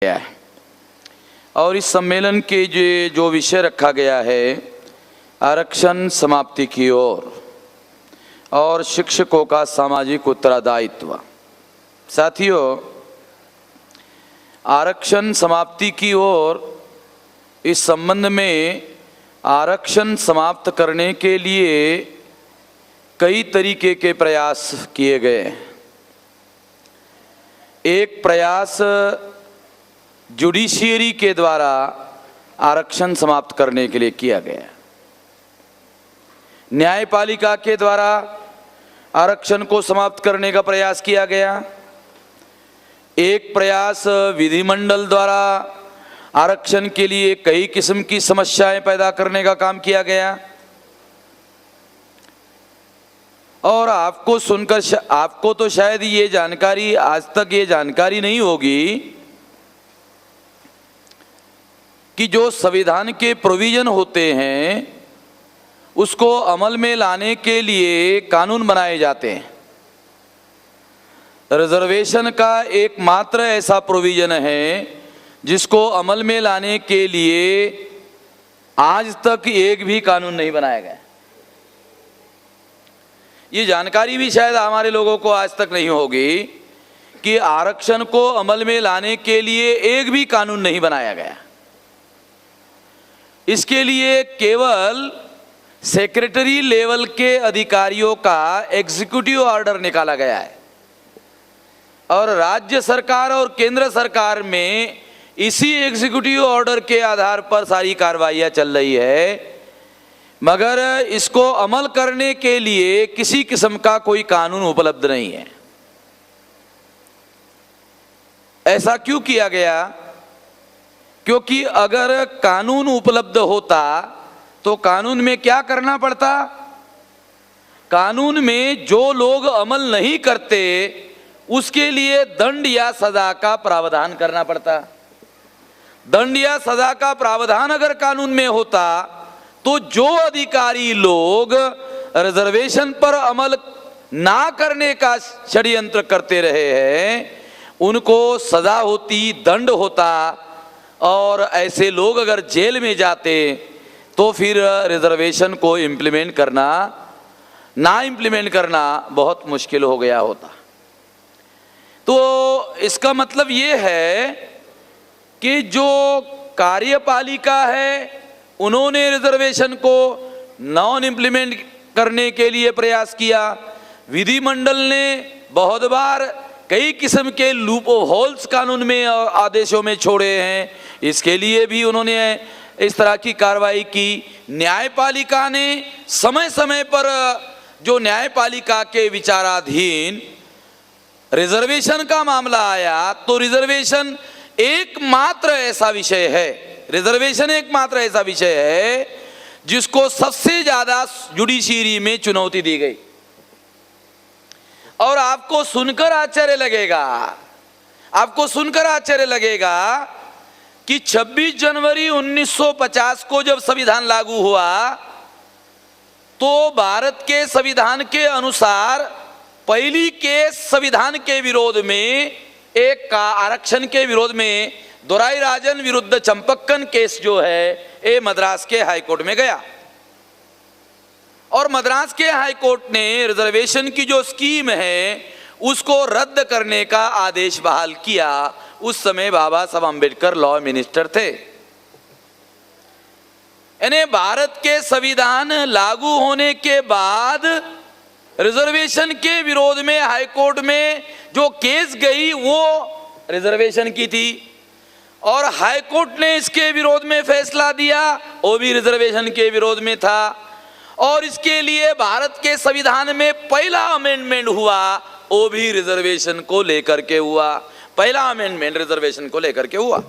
गया है और इस सम्मेलन के जो विषय रखा गया है आरक्षण समाप्ति की ओर और शिक्षकों का सामाजिक उत्तरदायित्व। साथियों, आरक्षण समाप्ति की ओर इस संबंध में आरक्षण समाप्त करने के लिए कई तरीके के प्रयास किए गए। एक प्रयास जुडिशियरी के द्वारा आरक्षण समाप्त करने के लिए किया गया, न्यायपालिका के द्वारा आरक्षण को समाप्त करने का प्रयास किया गया। एक प्रयास विधिमंडल द्वारा आरक्षण के लिए कई किस्म की समस्याएं पैदा करने का काम किया गया। और आपको सुनकर आपको तो शायद ये जानकारी, आज तक ये जानकारी नहीं होगी कि जो संविधान के प्रोविजन होते हैं उसको अमल में लाने के लिए कानून बनाए जाते हैं। रिजर्वेशन का एकमात्र ऐसा प्रोविजन है जिसको अमल में लाने के लिए आज तक एक भी कानून नहीं बनाया गया। ये जानकारी भी शायद हमारे लोगों को आज तक नहीं होगी कि आरक्षण को अमल में लाने के लिए एक भी कानून नहीं बनाया गया। इसके लिए केवल सेक्रेटरी लेवल के अधिकारियों का एग्जीक्यूटिव ऑर्डर निकाला गया है और राज्य सरकार और केंद्र सरकार में इसी एग्जीक्यूटिव ऑर्डर के आधार पर सारी कार्रवाइयां चल रही है, मगर इसको अमल करने के लिए किसी किस्म का कोई कानून उपलब्ध नहीं है। ऐसा क्यों किया गया? क्योंकि अगर कानून उपलब्ध होता तो कानून में क्या करना पड़ता? कानून में जो लोग अमल नहीं करते उसके लिए दंड या सजा का प्रावधान करना पड़ता। दंड या सजा का प्रावधान अगर कानून में होता तो जो अधिकारी लोग रिजर्वेशन पर अमल ना करने का षड्यंत्र करते रहे हैं उनको सजा होती, दंड होता और ऐसे लोग अगर जेल में जाते तो फिर रिजर्वेशन को इम्प्लीमेंट करना, ना इम्प्लीमेंट करना बहुत मुश्किल हो गया होता। तो इसका मतलब ये है कि जो कार्यपालिका है उन्होंने रिजर्वेशन को नॉन इम्प्लीमेंट करने के लिए प्रयास किया। विधिमंडल ने बहुत बार कई किस्म के लूप होल्स कानून में और आदेशों में छोड़े हैं, इसके लिए भी उन्होंने इस तरह की कार्रवाई की। न्यायपालिका ने समय समय पर जो न्यायपालिका के विचाराधीन रिजर्वेशन का मामला आया तो रिजर्वेशन एकमात्र ऐसा विषय है, रिजर्वेशन एकमात्र ऐसा विषय है जिसको सबसे ज्यादा जुडिशियरी में चुनौती दी गई। और आपको सुनकर आश्चर्य लगेगा कि 26 जनवरी 1950 को जब संविधान लागू हुआ तो भारत के संविधान के अनुसार पहली केस संविधान के विरोध में, एक का आरक्षण के विरोध में दोराई राजन विरुद्ध चंपक्कन केस जो है ये मद्रास के हाईकोर्ट में गया और मद्रास के हाईकोर्ट ने रिजर्वेशन की जो स्कीम है उसको रद्द करने का आदेश बहाल किया। उस समय बाबा साहब अम्बेडकर लॉ मिनिस्टर थे। यानी भारत के संविधान लागू होने के बाद रिजर्वेशन के विरोध में हाईकोर्ट में जो केस गई वो रिजर्वेशन की थी और हाईकोर्ट ने इसके विरोध में फैसला दिया, वो भी रिजर्वेशन के विरोध में था। और इसके लिए भारत के संविधान में पहला अमेंडमेंट हुआ, वो भी रिजर्वेशन को लेकर के हुआ। पहला अमेंडमेंट रिजर्वेशन को लेकर के हुआ।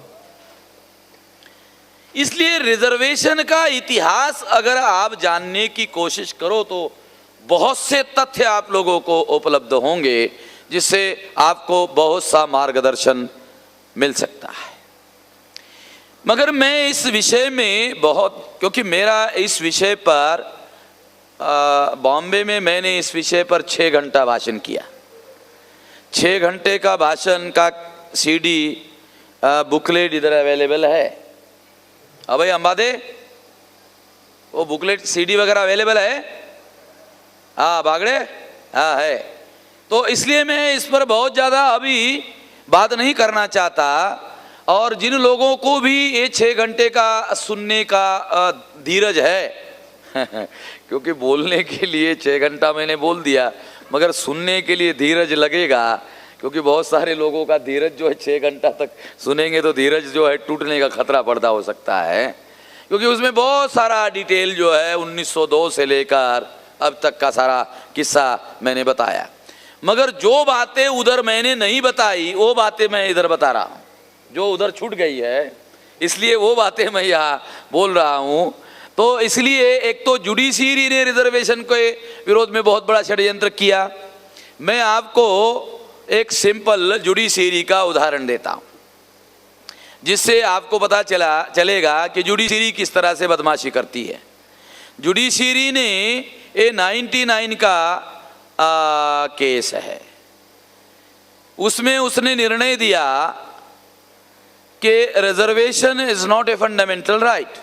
इसलिए रिजर्वेशन का इतिहास अगर आप जानने की कोशिश करो तो बहुत से तथ्य आप लोगों को उपलब्ध होंगे जिससे आपको बहुत सा मार्गदर्शन मिल सकता है। मगर मैं इस विषय में क्योंकि मेरा इस विषय पर बॉम्बे में मैंने इस विषय पर 6 घंटा भाषण किया। 6 घंटे का भाषण का सीडी बुकलेट इधर अवेलेबल है। अब भाई अंबादे, वो बुकलेट सीडी वगैरह अवेलेबल है? हाँ बागड़े, हाँ है। तो इसलिए मैं इस पर बहुत ज़्यादा अभी बात नहीं करना चाहता। और जिन लोगों को भी ये 6 घंटे का सुनने का धीरज है क्योंकि बोलने के लिए 6 घंटा मैंने बोल दिया, मगर सुनने के लिए धीरज लगेगा, क्योंकि बहुत सारे लोगों का धीरज जो है 6 घंटा तक सुनेंगे तो धीरज जो है टूटने का खतरा पैदा हो सकता है, क्योंकि उसमें बहुत सारा डिटेल जो है 1902 से लेकर अब तक का सारा किस्सा मैंने बताया। मगर जो बातें उधर मैंने नहीं बताई वो बातें मैं इधर बता रहा हूँ, जो उधर छूट गई है, इसलिए वो बातें मैं यहाँ बोल रहा हूँ। तो इसलिए एक तो जुडिशरी ने रिजर्वेशन के विरोध में बहुत बड़ा षड्यंत्र किया। मैं आपको एक सिंपल जुडिशरी का उदाहरण देता हूँ, जिससे आपको पता चलेगा कि जुडिशरी किस तरह से बदमाशी करती है। जुडिशरी ने ये 99 का केस है, उसमें उसने निर्णय दिया कि reservation is not a fundamental right.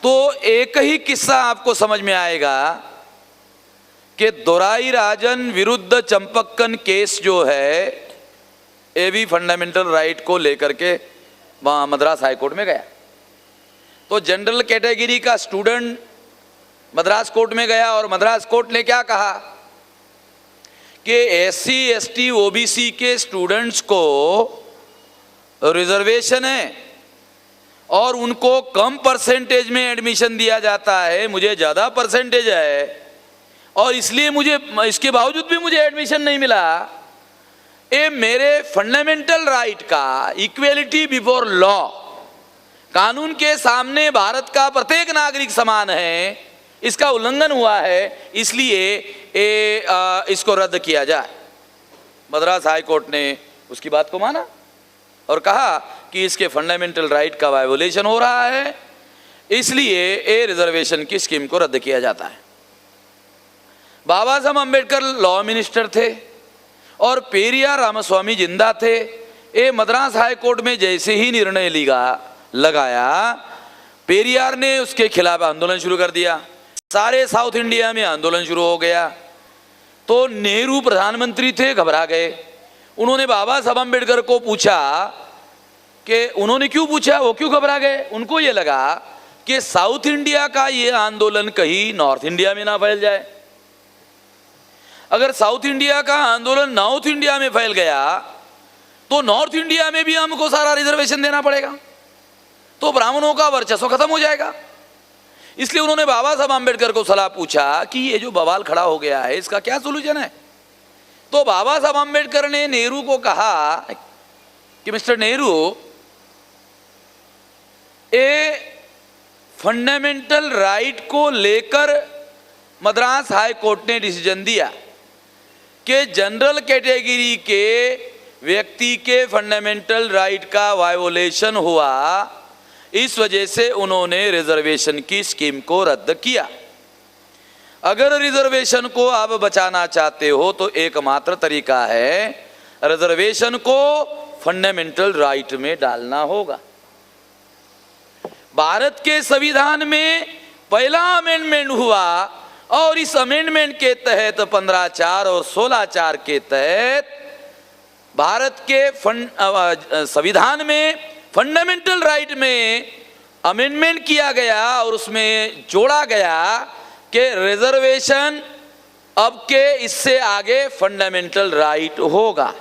तो एक ही किस्सा आपको समझ में आएगा कि दोराई राजन विरुद्ध चंपक्कन केस जो है ये भी फंडामेंटल राइट को लेकर के वहाँ मद्रास हाईकोर्ट में गया। तो जनरल कैटेगरी का स्टूडेंट मद्रास कोर्ट में गया और मद्रास कोर्ट ने क्या कहा कि SC ST OBC के स्टूडेंट्स को रिजर्वेशन है और उनको कम परसेंटेज में एडमिशन दिया जाता है, मुझे ज़्यादा परसेंटेज है और इसलिए मुझे इसके बावजूद भी मुझे एडमिशन नहीं मिला। ये मेरे फंडामेंटल राइट का, इक्वेलिटी बिफोर लॉ, कानून के सामने भारत का प्रत्येक नागरिक समान है, इसका उल्लंघन हुआ है, इसलिए इसको रद्द किया जाए। मद्रास हाई कोर्ट ने उसकी बात को माना और कहा कि इसके फंडामेंटल राइट का वायोलेशन हो रहा है, इसलिए ये रिजर्वेशन की स्कीम को रद्द किया जाता है। बाबा साहब अम्बेडकर लॉ मिनिस्टर थे और पेरियार रामास्वामी जिंदा थे। ये मद्रास हाई कोर्ट में जैसे ही निर्णय लगाया, पेरियार ने उसके खिलाफ आंदोलन शुरू कर दिया। सारे साउथ इंडिया में आंदोलन शुरू हो गया। तो नेहरू प्रधानमंत्री थे, घबरा गए। उन्होंने बाबा साहब अम्बेडकर को पूछा कि उन्होंने क्यों पूछा, वो क्यों घबरा गए। उनको ये लगा कि साउथ इंडिया का ये आंदोलन कहीं नॉर्थ इंडिया में ना फैल जाए। अगर साउथ इंडिया का आंदोलन नॉर्थ इंडिया में फैल गया तो नॉर्थ इंडिया में भी हमको सारा रिजर्वेशन देना पड़ेगा, तो ब्राह्मणों का वर्चस्व खत्म हो जाएगा। इसलिए उन्होंने बाबा साहब अम्बेडकर को सलाह पूछा कि ये जो बवाल खड़ा हो गया है इसका क्या सोल्यूशन है। तो बाबा साहब अम्बेडकर ने नेहरू को कहा कि मिस्टर नेहरू, ये फंडामेंटल राइट को लेकर मद्रास हाई कोर्ट ने डिसीजन दिया कि जनरल कैटेगरी के व्यक्ति के फंडामेंटल राइट का वायोलेशन हुआ, इस वजह से उन्होंने रिजर्वेशन की स्कीम को रद्द किया। अगर रिजर्वेशन को आप बचाना चाहते हो तो एकमात्र तरीका है रिजर्वेशन को फंडामेंटल राइट में डालना होगा। भारत के संविधान में पहला अमेंडमेंट हुआ और इस अमेंडमेंट के तहत 15(4) और 16(4) के तहत भारत के संविधान में फंडामेंटल राइट में अमेंडमेंट किया गया और उसमें जोड़ा गया कि रिजर्वेशन अब के इससे आगे फंडामेंटल राइट होगा।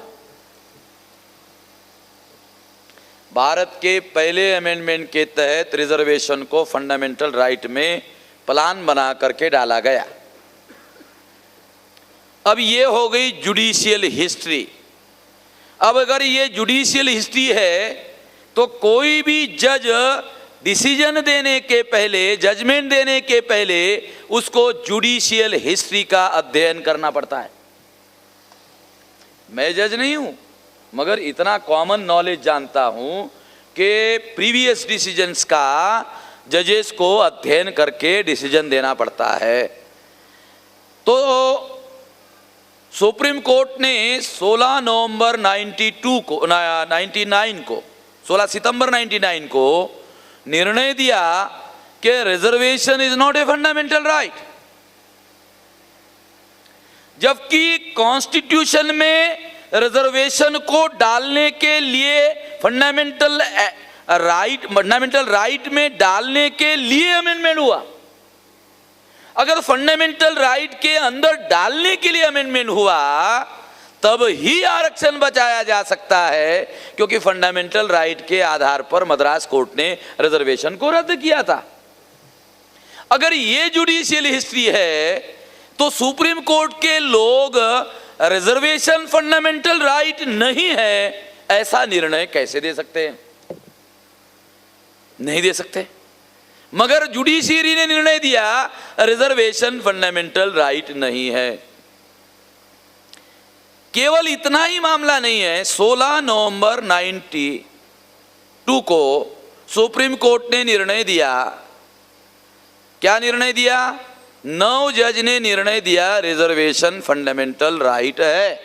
भारत के पहले अमेंडमेंट के तहत रिजर्वेशन को फंडामेंटल राइट में प्लान बना करके डाला गया। अब ये हो गई जुडिशियल हिस्ट्री। अब अगर ये जुडिशियल हिस्ट्री है तो कोई भी जज डिसीजन देने के पहले, जजमेंट देने के पहले उसको जुडिशियल हिस्ट्री का अध्ययन करना पड़ता है। मैं जज नहीं हूं मगर इतना कॉमन नॉलेज जानता हूं कि प्रीवियस डिसीजंस का जजेस को अध्ययन करके डिसीजन देना पड़ता है। तो सुप्रीम कोर्ट ने 16 नवंबर 99 को 16 सितंबर 99 को निर्णय दिया कि reservation is not a fundamental right, जबकि कॉन्स्टिट्यूशन में रिजर्वेशन को डालने के लिए फंडामेंटल राइट में डालने के लिए अमेंडमेंट हुआ। अगर फंडामेंटल राइट के अंदर डालने के लिए अमेंडमेंट हुआ तब ही आरक्षण बचाया जा सकता है, क्योंकि फंडामेंटल राइट के आधार पर मद्रास कोर्ट ने रिजर्वेशन को रद्द किया था। अगर ये जुडिशियल हिस्ट्री है तो सुप्रीम कोर्ट के लोग रिजर्वेशन फंडामेंटल राइट नहीं है ऐसा निर्णय कैसे दे सकते हैं? नहीं दे सकते। मगर जुडिशियरी ने निर्णय दिया रिजर्वेशन फंडामेंटल राइट नहीं है। केवल इतना ही मामला नहीं है, 16 नवंबर 92 को सुप्रीम कोर्ट ने निर्णय दिया। क्या निर्णय दिया? 9 जज ने निर्णय दिया रिजर्वेशन फंडामेंटल राइट है।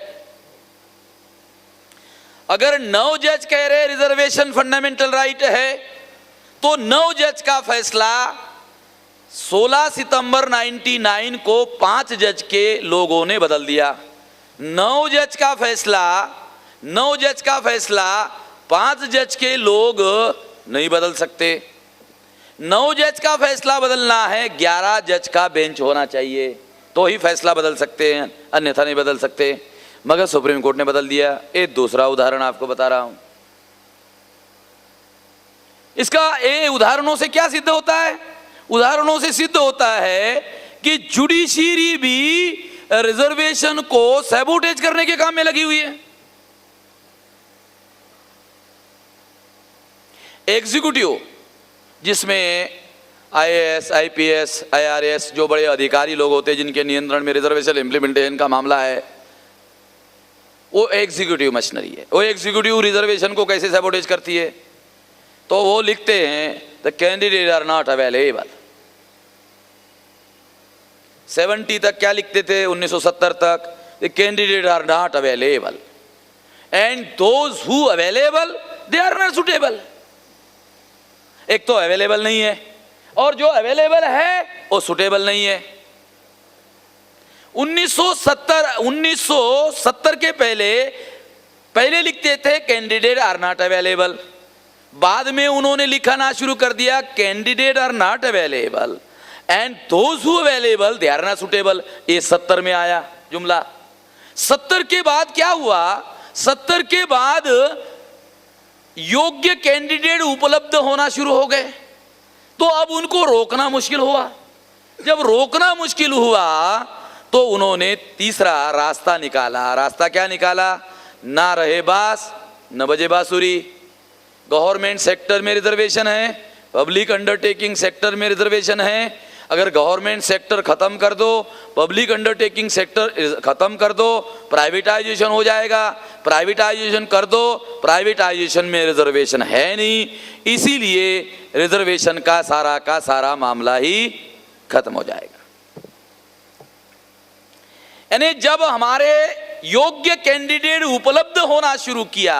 अगर 9 जज कह रहे रिजर्वेशन फंडामेंटल राइट है तो 9 जज का फैसला 16 सितंबर 99 को 5 जज के लोगों ने बदल दिया। 9 जज का फैसला 5 जज के लोग नहीं बदल सकते। 9 जज का फैसला बदलना है, 11 जज का बेंच होना चाहिए तो ही फैसला बदल सकते हैं, अन्यथा नहीं बदल सकते। मगर सुप्रीम कोर्ट ने बदल दिया। एक दूसरा उदाहरण आपको बता रहा हूं। इसका उदाहरणों से क्या सिद्ध होता है? उदाहरणों से सिद्ध होता है कि जुडिशियरी भी रिजर्वेशन को सैबोटेज करने के काम में लगी हुई है। एग्जीक्यूटिव, जिसमें आईएएस, आईपीएस, आईआरएस जो बड़े अधिकारी लोग होते हैं जिनके नियंत्रण में रिजर्वेशन इंप्लीमेंटेशन का मामला है, वो एग्जीक्यूटिव मशीनरी है। वो एग्जीक्यूटिव रिजर्वेशन को कैसे सैबोटेज करती है? तो वो लिखते हैं the candidate are not available. 70 तक क्या लिखते थे? 1970 तक the candidate are not available and those who available they are not suitable. एक तो अवेलेबल नहीं है और जो अवेलेबल है वो सुटेबल नहीं है। 1970 के पहले लिखते थे कैंडिडेट आर नॉट अवेलेबल, बाद में उन्होंने लिखना शुरू कर दिया candidate are not available and those who available they are not suitable. ये 70 में आया जुमला। 70 के बाद क्या हुआ? 70 के बाद योग्य कैंडिडेट उपलब्ध होना शुरू हो गए, तो अब उनको रोकना मुश्किल हुआ। जब रोकना मुश्किल हुआ तो उन्होंने तीसरा रास्ता निकाला। रास्ता क्या निकाला? ना रहे बास न बजे बांसुरी। गवर्नमेंट सेक्टर में रिजर्वेशन है, पब्लिक अंडरटेकिंग सेक्टर में रिजर्वेशन है। अगर गवर्नमेंट सेक्टर खत्म कर दो, पब्लिक अंडरटेकिंग सेक्टर खत्म कर दो, प्राइवेटाइजेशन हो जाएगा। प्राइवेटाइजेशन कर दो, प्राइवेटाइजेशन में रिजर्वेशन है नहीं, इसीलिए रिजर्वेशन का सारा मामला ही खत्म हो जाएगा। यानी जब हमारे योग्य कैंडिडेट उपलब्ध होना शुरू किया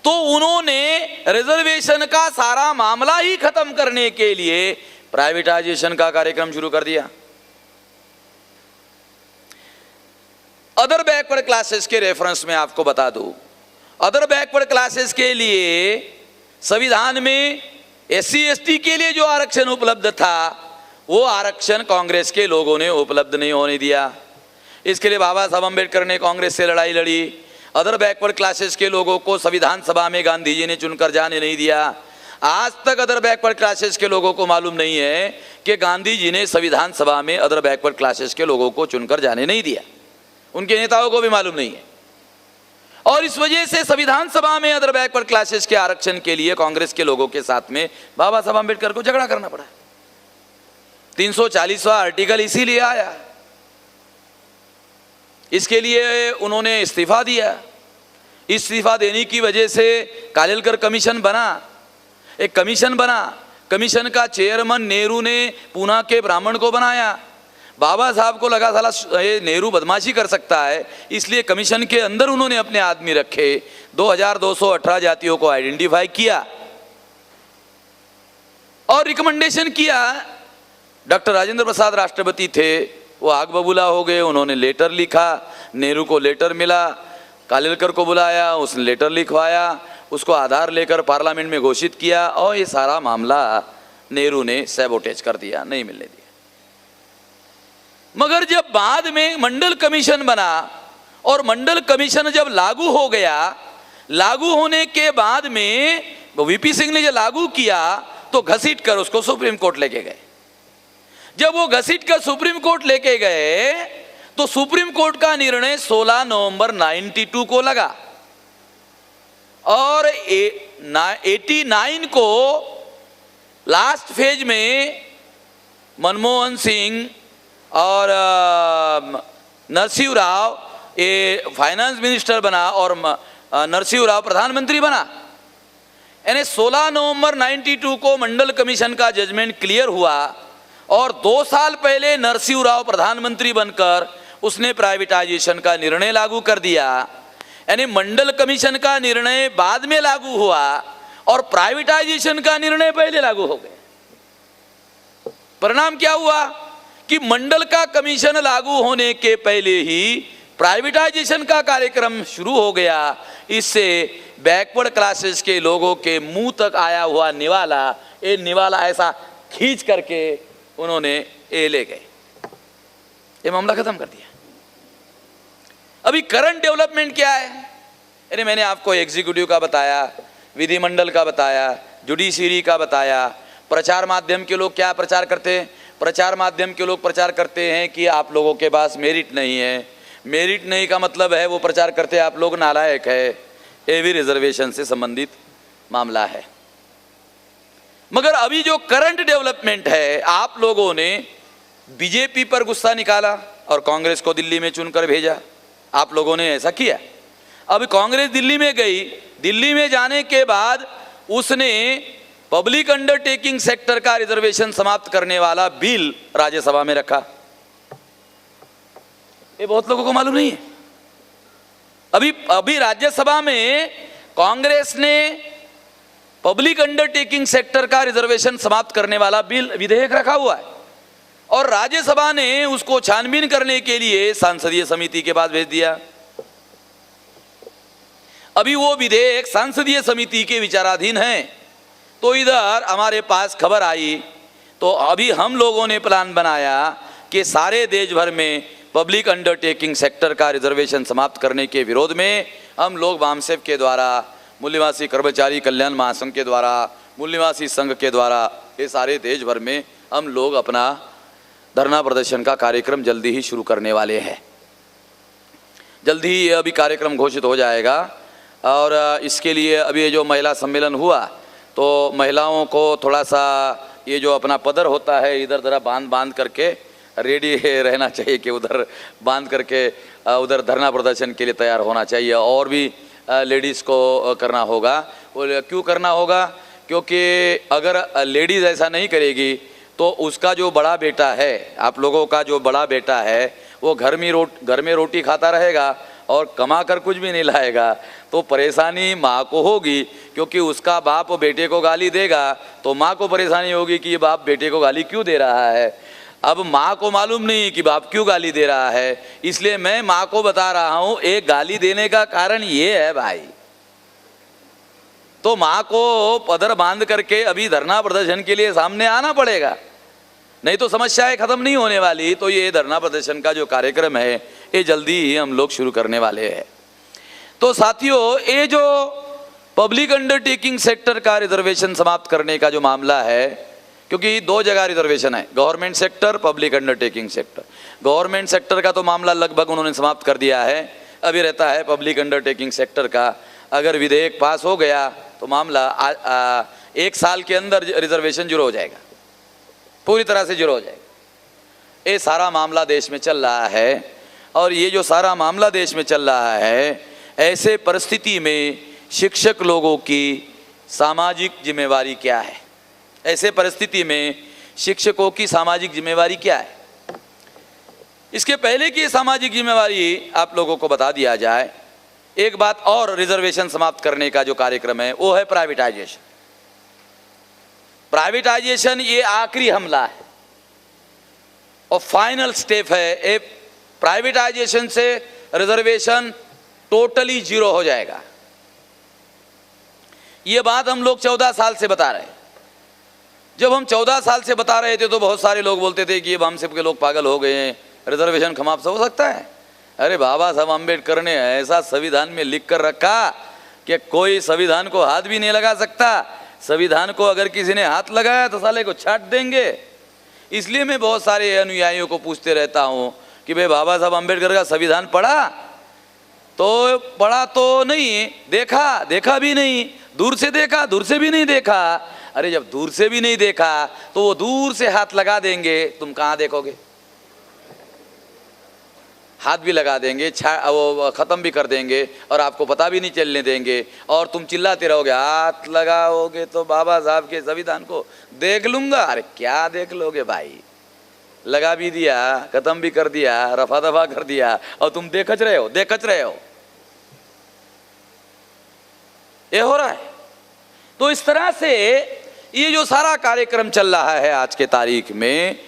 तो उन्होंने रिजर्वेशन का सारा मामला ही खत्म करने के लिए प्राइवेटाइजेशन का कार्यक्रम शुरू कर दिया। अदर बैकवर्ड क्लासेस के रेफरेंस में आपको बता दूं, अदर बैकवर्ड क्लासेस के लिए संविधान में एससी एसटी के लिए जो आरक्षण उपलब्ध था वो आरक्षण कांग्रेस के लोगों ने उपलब्ध नहीं होने दिया। इसके लिए बाबा साहब अम्बेडकर ने कांग्रेस से लड़ाई लड़ी। अदर बैकवर्ड क्लासेस के लोगों को संविधान सभा में गांधी जी ने चुनकर जाने नहीं दिया। आज तक अदर बैकवर्ड क्लासेस के लोगों को मालूम नहीं है कि गांधी जी ने संविधान सभा में अदर बैकवर्ड क्लासेस के लोगों को चुनकर जाने नहीं दिया। उनके नेताओं को भी मालूम नहीं है और इस वजह से संविधान सभा में अदर बैकवर्ड क्लासेस के आरक्षण के लिए कांग्रेस के लोगों के साथ में बाबा साहब अम्बेडकर को झगड़ा करना पड़ा। 340वां आर्टिकल इसीलिए आया, इसके लिए उन्होंने इस्तीफा दिया। इस्तीफा देने की वजह से कालेलकर कमीशन बना। एक कमीशन बना, कमीशन का चेयरमैन नेहरू ने पूना के ब्राह्मण को बनाया। बाबा साहब को लगा साला ये नेहरू बदमाशी कर सकता है, इसलिए कमीशन के अंदर उन्होंने अपने आदमी रखे, 2218 जातियों को आइडेंटिफाई किया और रिकमेंडेशन किया। डॉक्टर राजेंद्र प्रसाद राष्ट्रपति थे, वो आग बबूला हो गए, उन्होंने लेटर लिखा, नेहरू को लेटर मिला, कालेलकर को बुलाया, उसने लेटर लिखवाया, उसको आधार लेकर पार्लियामेंट में घोषित किया और ये सारा मामला नेहरू ने सैबोटेज कर दिया, नहीं मिलने दिया। मगर जब बाद में मंडल कमीशन बना और मंडल कमीशन जब लागू हो गया, लागू होने के बाद में वीपी सिंह ने जब लागू किया तो घसीट कर उसको सुप्रीम कोर्ट लेके गए। जब वो घसीट कर सुप्रीम कोर्ट लेके गए तो सुप्रीम कोर्ट का निर्णय 16 नवंबर 92 को लगा और 89 को लास्ट फेज में मनमोहन सिंह और नरसिंह राव ये फाइनेंस मिनिस्टर बना और नरसिंह राव प्रधानमंत्री बना। यानी 16 नवंबर 92 को मंडल कमीशन का जजमेंट क्लियर हुआ और 2 साल पहले नरसिंह राव प्रधानमंत्री बनकर उसने प्राइवेटाइजेशन का निर्णय लागू कर दिया। यानी मंडल कमीशन का निर्णय बाद में लागू हुआ और प्राइवेटाइजेशन का निर्णय पहले लागू हो गया। परिणाम क्या हुआ कि मंडल का कमीशन लागू होने के पहले ही प्राइवेटाइजेशन का कार्यक्रम शुरू हो गया। इससे बैकवर्ड क्लासेस के लोगों के मुंह तक आया हुआ निवाला, ये निवाला ऐसा खींच करके उन्होंने ये ले गए, ये मामला खत्म कर दिया। अभी करंट डेवलपमेंट क्या है? अरे मैंने आपको एग्जीक्यूटिव का बताया, विधिमंडल का बताया, जुडिशरी का बताया। प्रचार माध्यम के लोग क्या प्रचार करते हैं? प्रचार माध्यम के लोग प्रचार करते हैं कि आप लोगों के पास मेरिट नहीं है। मेरिट नहीं का मतलब है वो प्रचार करते हैं आप लोग नालायक है। ये भी रिजर्वेशन से संबंधित मामला है। मगर अभी जो करंट डेवलपमेंट है, आप लोगों ने बीजेपी पर गुस्सा निकाला और कांग्रेस को दिल्ली में चुनकर भेजा। आप लोगों ने ऐसा किया। अब कांग्रेस दिल्ली में गई, दिल्ली में जाने के बाद उसने पब्लिक अंडरटेकिंग सेक्टर का रिजर्वेशन समाप्त करने वाला बिल राज्यसभा में रखा। ये बहुत लोगों को मालूम नहीं है। अभी राज्यसभा में कांग्रेस ने पब्लिक अंडरटेकिंग सेक्टर का रिजर्वेशन समाप्त करने वाला बिल विधेयक रखा हुआ है और राज्यसभा ने उसको छानबीन करने के लिए संसदीय समिति के पास भेज दिया। अभी वो विधेयक संसदीय समिति के विचाराधीन है। तो इधर हमारे पास खबर आई तो अभी हम लोगों ने प्लान बनाया कि सारे देश भर में पब्लिक अंडरटेकिंग सेक्टर का रिजर्वेशन समाप्त करने के विरोध में हम लोग वामसेव के द्वारा, मूल्यवासी कर्मचारी कल्याण महासंघ के द्वारा, मूल्यवासी संघ के द्वारा, ये सारे देश भर में हम लोग अपना धरना प्रदर्शन का कार्यक्रम जल्दी ही शुरू करने वाले हैं। जल्दी ही ये अभी कार्यक्रम घोषित हो जाएगा और इसके लिए अभी ये जो महिला सम्मेलन हुआ तो महिलाओं को थोड़ा सा ये जो अपना पदर होता है इधर जरा बांध करके रेडी रहना चाहिए कि उधर बांध करके उधर धरना प्रदर्शन के लिए तैयार होना चाहिए। और भी लेडीज़ को करना होगा। वो क्यों करना होगा? क्योंकि अगर लेडीज़ ऐसा नहीं करेगी तो उसका जो बड़ा बेटा है, आप लोगों का जो बड़ा बेटा है, वो घर में रोटी खाता रहेगा और कमा कर कुछ भी नहीं लाएगा। तो परेशानी माँ को होगी क्योंकि उसका बाप बेटे को गाली देगा तो माँ को परेशानी होगी कि ये बाप बेटे को गाली क्यों दे रहा है। अब माँ को मालूम नहीं कि बाप क्यों गाली दे रहा है, इसलिए मैं माँ को बता रहा हूँ एक गाली देने का कारण ये है भाई। तो माँ को पदर बांध करके अभी धरना प्रदर्शन के लिए सामने आना पड़ेगा, नहीं तो समस्याएं खत्म नहीं होने वाली। तो ये धरना प्रदर्शन का जो कार्यक्रम है ये जल्दी ही हम लोग शुरू करने वाले हैं। तो साथियों, ये जो पब्लिक अंडरटेकिंग सेक्टर का रिजर्वेशन समाप्त करने का जो मामला है, क्योंकि 2 जगह रिजर्वेशन है, government sector, public undertaking sector. Government sector का तो मामला लगभग उन्होंने समाप्त कर दिया है, अभी रहता है पब्लिक अंडरटेकिंग सेक्टर का। अगर विधेयक पास हो गया तो मामला 1 साल के अंदर रिजर्वेशन जीरो हो जाएगा, पूरी तरह से जीरो हो जाएगा। ये सारा मामला देश में चल रहा है और ये जो सारा मामला देश में चल रहा है, ऐसे परिस्थिति में शिक्षक लोगों की सामाजिक जिम्मेवारी क्या है? ऐसे परिस्थिति में शिक्षकों की सामाजिक जिम्मेवारी क्या है? इसके पहले की सामाजिक जिम्मेवारी आप लोगों को बता दिया जाए। एक बात और, रिजर्वेशन समाप्त करने का जो कार्यक्रम है वो है प्राइवेटाइजेशन। प्राइवेटाइजेशन ये आखिरी हमला है और फाइनल स्टेप है। प्राइवेटाइजेशन से रिजर्वेशन टोटली जीरो हो जाएगा। ये बात हम लोग 14 साल से बता रहे हैं। जब हम 14 साल से बता रहे थे तो बहुत सारे लोग बोलते थे कि ये हम सबके लोग पागल हो गए हैं, रिजर्वेशन समाप्त हो सकता है। अरे बाबा साहब अम्बेडकर ने ऐसा संविधान में लिख कर रखा कि कोई संविधान को हाथ भी नहीं लगा सकता। संविधान को अगर किसी ने हाथ लगाया तो साले को छाट देंगे। इसलिए मैं बहुत सारे अनुयायियों को पूछते रहता हूं कि भाई बाबा साहब अम्बेडकर का संविधान पढ़ा? तो पढ़ा तो नहीं, देखा भी नहीं, दूर से देखा, दूर से भी नहीं देखा। अरे जब दूर से भी नहीं देखा तो वो दूर से हाथ लगा देंगे, तुम कहां देखोगे? हाथ भी लगा देंगे, वो खत्म भी कर देंगे और आपको पता भी नहीं चलने देंगे और तुम चिल्लाते रहोगे हाथ लगाओगे तो बाबा साहब के संविधान को देख लूंगा। अरे क्या देख लोगे भाई, लगा भी दिया, खत्म भी कर दिया, रफा दफा कर दिया और तुम देखच रहे हो। ये हो रहा है। तो इस तरह से ये जो सारा कार्यक्रम चल रहा है आज के तारीख में,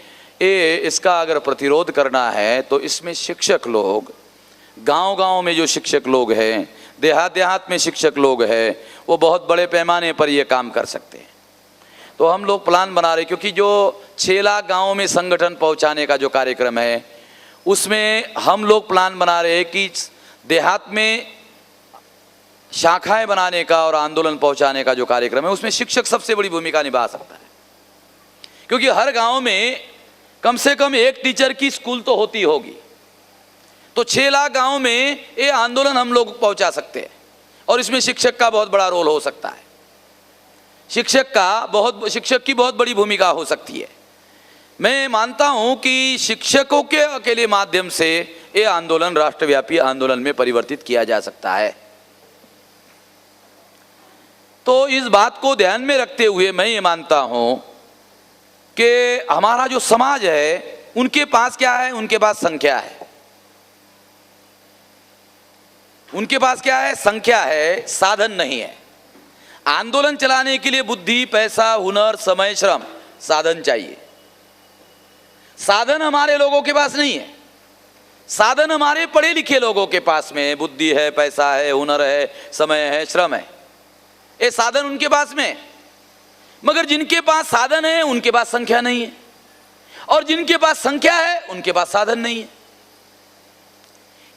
इसका अगर प्रतिरोध करना है तो इसमें शिक्षक लोग, गांव-गांव में जो शिक्षक लोग हैं, देहात में शिक्षक लोग हैं, वो बहुत बड़े पैमाने पर ये काम कर सकते हैं। तो हम लोग प्लान बना रहे, क्योंकि जो 6 लाख गाँव में संगठन पहुंचाने का जो कार्यक्रम है उसमें हम लोग प्लान बना रहे हैं कि देहात में शाखाएं बनाने का और आंदोलन पहुंचाने का जो कार्यक्रम है उसमें शिक्षक सबसे बड़ी भूमिका निभा सकता है। क्योंकि हर गांव में कम से कम एक टीचर की स्कूल तो होती होगी। तो 6 लाख गांव में ये आंदोलन हम लोग पहुंचा सकते हैं और इसमें शिक्षक का बहुत बड़ा रोल हो सकता है। शिक्षक की बहुत बड़ी भूमिका हो सकती है। मैं मानता हूं कि शिक्षकों के अकेले माध्यम से ये आंदोलन राष्ट्रव्यापी आंदोलन में परिवर्तित किया जा सकता है। तो इस बात को ध्यान में रखते हुए मैं ये मानता हूं कि हमारा जो समाज है उनके पास क्या है? उनके पास संख्या है। उनके पास क्या है? संख्या है, साधन नहीं है। आंदोलन चलाने के लिए बुद्धि, पैसा, हुनर, समय, श्रम, साधन चाहिए। साधन हमारे लोगों के पास नहीं है। साधन हमारे पढ़े लिखे लोगों के पास में है। बुद्धि है, पैसा है, हुनर है, समय है, श्रम है, ये साधन उनके पास में है। मगर जिनके पास साधन है उनके पास संख्या नहीं है, और जिनके पास संख्या है उनके पास साधन नहीं है।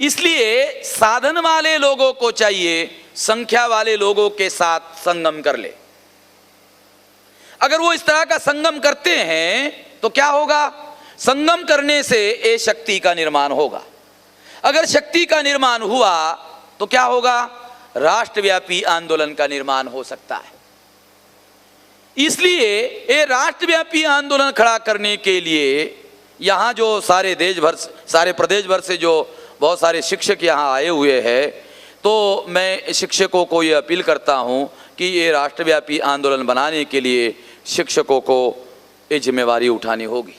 इसलिए साधन वाले लोगों को चाहिए संख्या वाले लोगों के साथ संगम कर ले। अगर वो इस तरह का संगम करते हैं तो क्या होगा? संगम करने से ये शक्ति का निर्माण होगा। अगर शक्ति का निर्माण हुआ तो क्या होगा? राष्ट्रव्यापी आंदोलन का निर्माण हो सकता है। इसलिए ये राष्ट्रव्यापी आंदोलन खड़ा करने के लिए यहाँ जो सारे प्रदेश भर से जो बहुत सारे शिक्षक यहाँ आए हुए हैं, तो मैं शिक्षकों को ये अपील करता हूँ कि ये राष्ट्रव्यापी आंदोलन बनाने के लिए शिक्षकों को ये जिम्मेवारी उठानी होगी।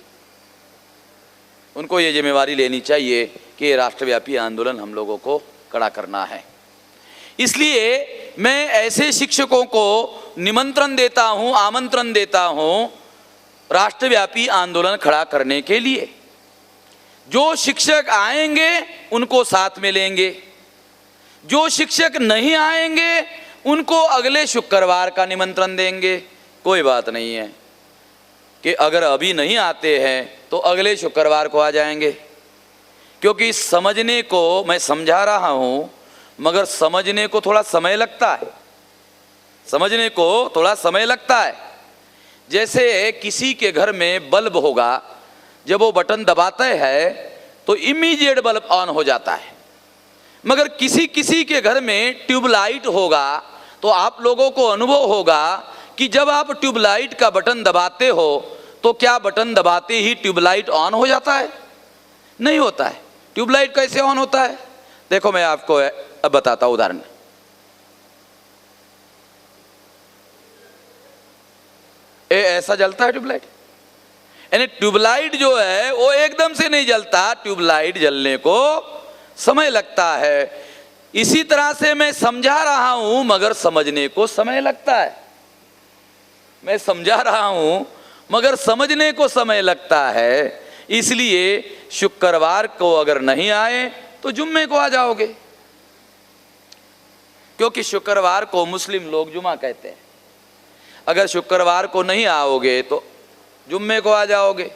उनको ये जिम्मेवारी लेनी चाहिए कि ये राष्ट्रव्यापी आंदोलन हम लोगों को खड़ा करना है। इसलिए मैं ऐसे शिक्षकों को निमंत्रण देता हूं, आमंत्रण देता हूं राष्ट्रव्यापी आंदोलन खड़ा करने के लिए। जो शिक्षक आएंगे उनको साथ में लेंगे, जो शिक्षक नहीं आएंगे उनको अगले शुक्रवार का निमंत्रण देंगे। कोई बात नहीं है कि अगर अभी नहीं आते हैं तो अगले शुक्रवार को आ जाएंगे, क्योंकि समझने को मैं समझा रहा हूं, मगर समझने को थोड़ा समय लगता है। समझने को थोड़ा समय लगता है। जैसे किसी के घर में बल्ब होगा, जब वो बटन दबाते हैं तो इमीडिएट बल्ब ऑन हो जाता है। मगर किसी के घर में ट्यूबलाइट होगा तो आप लोगों को अनुभव होगा कि जब आप ट्यूबलाइट का बटन दबाते हो तो क्या बटन दबाते ही ट्यूबलाइट ऑन हो जाता है? नहीं होता है। ट्यूबलाइट कैसे ऑन होता है? देखो मैं आपको अब बताता हूं उदाहरण। ऐसा जलता है ट्यूबलाइट, यानी ट्यूबलाइट जो है वो एकदम से नहीं जलता, ट्यूबलाइट जलने को समय लगता है। इसी तरह से मैं समझा रहा हूं मगर समझने को समय लगता है। मैं समझा रहा हूं मगर समझने को समय लगता है। इसलिए शुक्रवार को अगर नहीं आए तो जुम्मे को आ जाओगे, क्योंकि शुक्रवार को मुस्लिम लोग जुमा कहते हैं। अगर शुक्रवार को नहीं आओगे तो जुम्मे को आ जाओगे,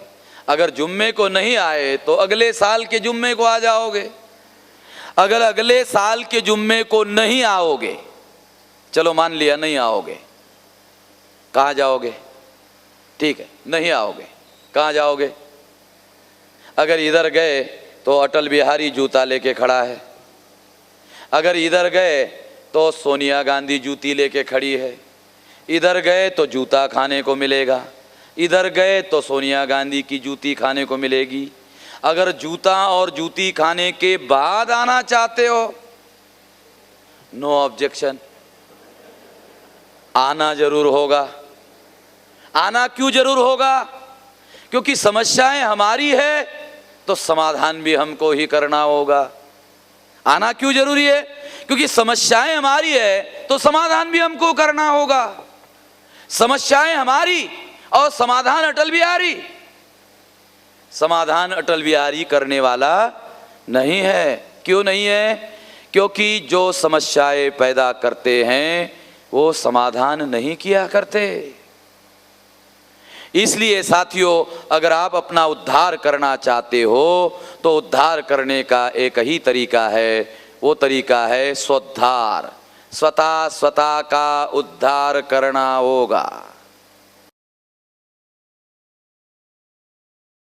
अगर जुम्मे को नहीं आए तो अगले साल के जुम्मे को आ जाओगे। अगर अगले साल के जुम्मे को नहीं आओगे, चलो मान लिया नहीं आओगे, कहाँ जाओगे? ठीक है, नहीं आओगे, कहाँ जाओगे? अगर इधर गए तो अटल बिहारी जूता लेके खड़ा है, अगर इधर गए तो सोनिया गांधी जूती लेके खड़ी है, इधर गए तो जूता खाने को मिलेगा, इधर गए तो सोनिया गांधी की जूती खाने को मिलेगी। अगर जूता और जूती खाने के बाद आना चाहते हो, नो ऑब्जेक्शन, आना जरूर होगा। आना क्यों जरूर होगा? क्योंकि समस्याएं हमारी है तो समाधान भी हमको ही करना होगा। आना क्यों जरूरी है? क्योंकि समस्याएं हमारी है तो समाधान भी हमको करना होगा। समस्याएं हमारी और समाधान अटल बिहारी। समाधान अटल बिहारी करने वाला नहीं है। क्यों नहीं है? क्योंकि जो समस्याएं पैदा करते हैं वो समाधान नहीं किया करते। इसलिए साथियों, अगर आप अपना उद्धार करना चाहते हो तो उद्धार करने का एक ही तरीका है, वो तरीका है स्वोद्धार। स्वतः का उद्धार करना होगा।